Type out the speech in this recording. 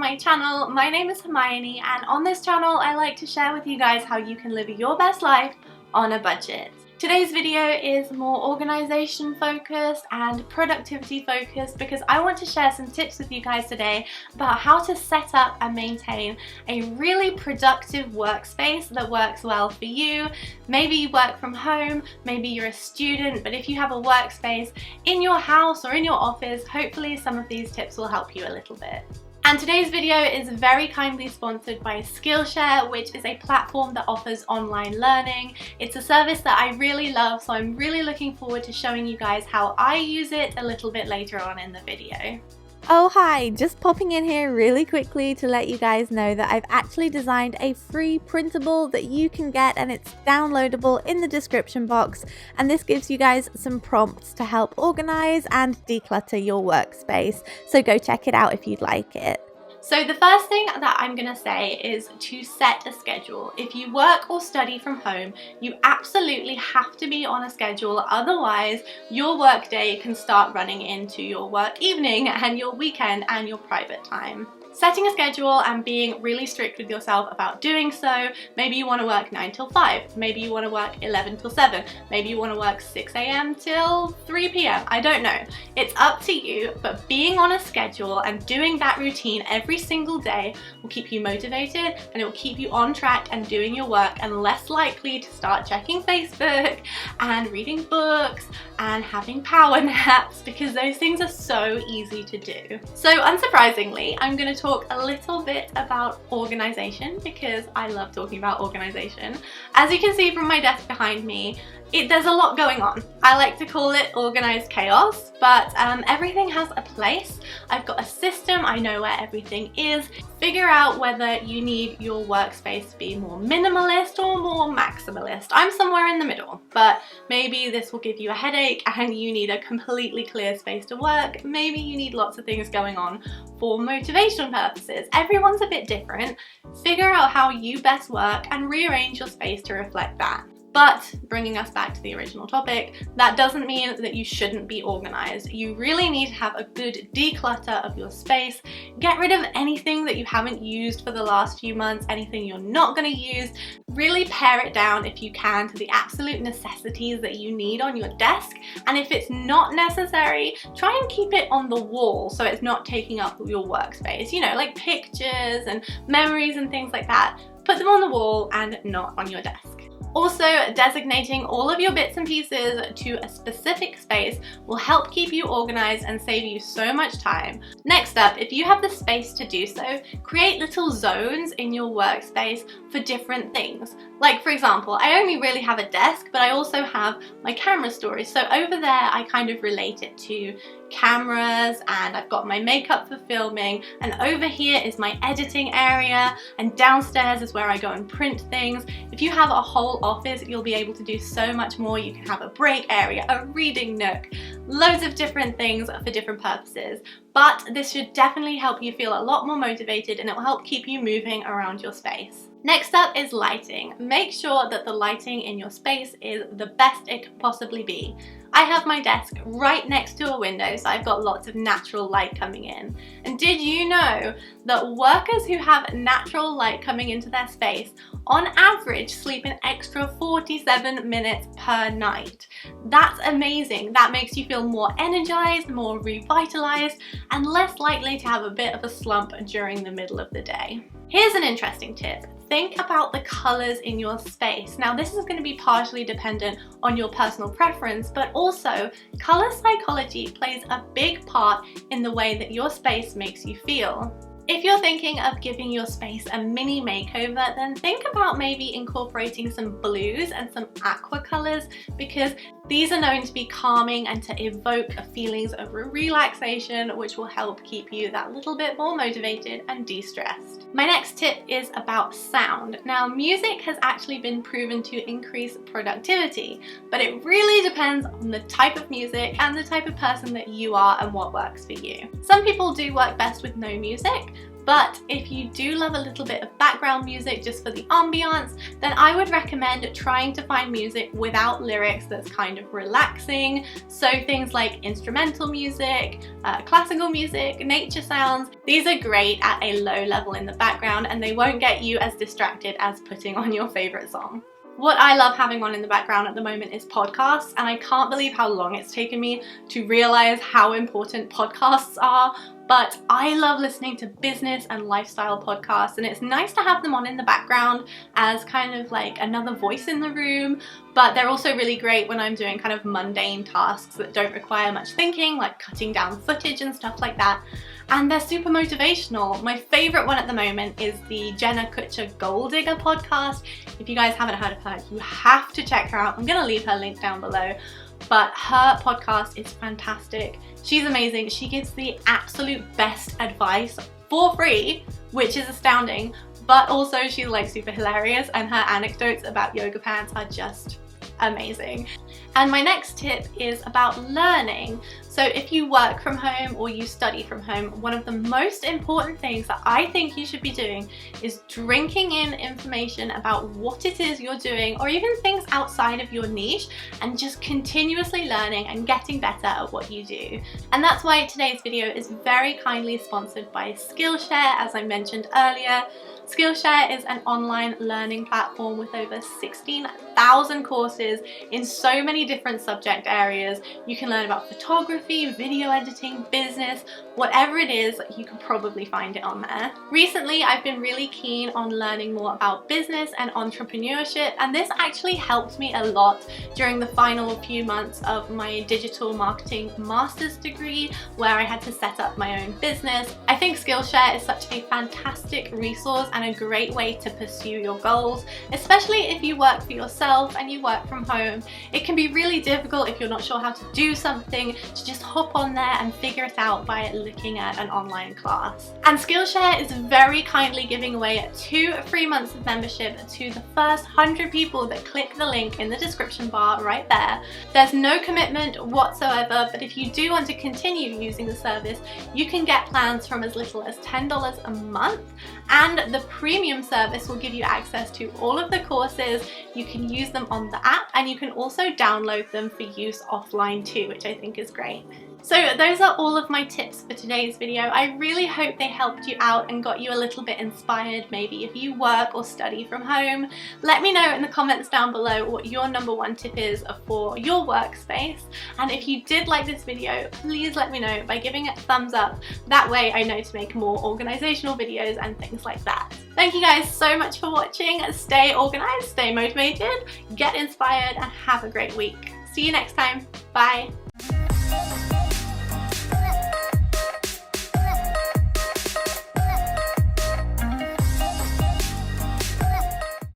my channel. My name is Hermione, and on this channel I like to share with you guys how you can live your best life on a budget. Today's video is more organization focused and productivity focused because I want to share some tips with you guys today about how to set up and maintain a really productive workspace that works well for you. Maybe you work from home, maybe you're a student, but if you have a workspace in your house or in your office, hopefully some of these tips will help you a little bit. And today's video is very kindly sponsored by Skillshare, which is a platform that offers online learning. It's a service that I really love, so I'm really looking forward to showing you guys how I use it a little bit later on in the video. Oh hi, just popping in here really quickly to let you guys know that I've actually designed a free printable that you can get, and it's downloadable in the description box, and this gives you guys some prompts to help organize and declutter your workspace, so go check it out if you'd like it. So the first thing that I'm going to say is to set a schedule. If you work or study from home, you absolutely have to be on a schedule, otherwise your work day can start running into your work evening and your weekend and your private time. Setting a schedule and being really strict with yourself about doing so. Maybe you want to work 9 till 5, maybe you want to work 11 till 7, maybe you want to work 6 a.m. till 3 p.m. I don't know. It's up to you, but being on a schedule and doing that routine every single day will keep you motivated, and it will keep you on track and doing your work and less likely to start checking Facebook and reading books and having power naps, because those things are so easy to do. So unsurprisingly, I'm going to talk a little bit about organization because I love talking about organization. As you can see from my desk behind me, there's a lot going on. I like to call it organized chaos, but everything has a place. I've got a system, I know where everything is. Figure out whether you need your workspace to be more minimalist or more maximalist. I'm somewhere in the middle, but maybe this will give you a headache and you need a completely clear space to work. Maybe you need lots of things going on for motivation purposes. Everyone's a bit different. Figure out how you best work and rearrange your space to reflect that. But bringing us back to the original topic, that doesn't mean that you shouldn't be organized. You really need to have a good declutter of your space. Get rid of anything that you haven't used for the last few months, anything you're not going to use. Really pare it down if you can to the absolute necessities that you need on your desk. And if it's not necessary, try and keep it on the wall so it's not taking up your workspace. You know, like pictures and memories and things like that. Put them on the wall and not on your desk. Also, designating all of your bits and pieces to a specific space will help keep you organized and save you so much time. Next up, if you have the space to do so, create little zones in your workspace for different things. Like for example, I only really have a desk, but I also have my camera storage. So over there, I kind of relate it to cameras, and I've got my makeup for filming, and over here is my editing area, and downstairs is where I go and print things. If you have a whole office, you'll be able to do so much more. You can have a break area, a reading nook, loads of different things for different purposes. But this should definitely help you feel a lot more motivated, and it will help keep you moving around your space. Next up is lighting. Make sure that the lighting in your space is the best it can possibly be. I have my desk right next to a window, so I've got lots of natural light coming in. And did you know that workers who have natural light coming into their space on average sleep an extra 47 minutes per night? That's amazing. That makes you feel more energized, more revitalized, and less likely to have a bit of a slump during the middle of the day. Here's an interesting tip. Think about the colors in your space. Now, this is going to be partially dependent on your personal preference, but also color psychology plays a big part in the way that your space makes you feel. If you're thinking of giving your space a mini makeover, then think about maybe incorporating some blues and some aqua colors, because these are known to be calming and to evoke feelings of relaxation, which will help keep you that little bit more motivated and de-stressed. My next tip is about sound. Now, music has actually been proven to increase productivity, but it really depends on the type of music and the type of person that you are and what works for you. Some people do work best with no music, But if you do love a little bit of background music just for the ambiance, then I would recommend trying to find music without lyrics that's kind of relaxing. So things like instrumental music, classical music, nature sounds. These are great at a low level in the background and they won't get you as distracted as putting on your favorite song. What I love having on in the background at the moment is podcasts, and I can't believe how long it's taken me to realize how important podcasts are. But I love listening to business and lifestyle podcasts, and it's nice to have them on in the background as kind of like another voice in the room. But they're also really great when I'm doing kind of mundane tasks that don't require much thinking, like cutting down footage and stuff like that. And they're super motivational. My favorite one at the moment is the Jenna Kutcher Goal Digger podcast. If you guys haven't heard of her, you have to check her out. I'm gonna leave her link down below. But her podcast is fantastic. She's amazing. She gives the absolute best advice for free, which is astounding. But also she's like super hilarious, and her anecdotes about yoga pants are just amazing. And my next tip is about learning. So if you work from home or you study from home, one of the most important things that I think you should be doing is drinking in information about what it is you're doing, or even things outside of your niche, and just continuously learning and getting better at what you do. And that's why today's video is very kindly sponsored by Skillshare, as I mentioned earlier. Skillshare is an online learning platform with over 16,000 courses in so many different subject areas. You can learn about photography, video editing, business, whatever it is, you can probably find it on there. Recently, I've been really keen on learning more about business and entrepreneurship, and this actually helped me a lot during the final few months of my digital marketing master's degree, where I had to set up my own business. I think Skillshare is such a fantastic resource and a great way to pursue your goals, especially if you work for yourself and you work from home. It can be really difficult if you're not sure how to do something to just hop on there and figure it out by looking at an online class. And Skillshare is very kindly giving away 2 free months of membership to the first 100 people that click the link in the description bar right there. There's no commitment whatsoever, but if you do want to continue using the service, you can get plans from as little as $10 a month, and the premium service will give you access to all of the courses. You can use them on the app, and you can also download them for use offline too, which I think is great. So those are all of my tips for today's video. I really hope they helped you out and got you a little bit inspired, maybe if you work or study from home. Let me know in the comments down below what your #1 tip is for your workspace. And if you did like this video, please let me know by giving it a thumbs up. That way I know to make more organizational videos and things like that. Thank you guys so much for watching. Stay organized, stay motivated, get inspired, and have a great week. See you next time. Bye.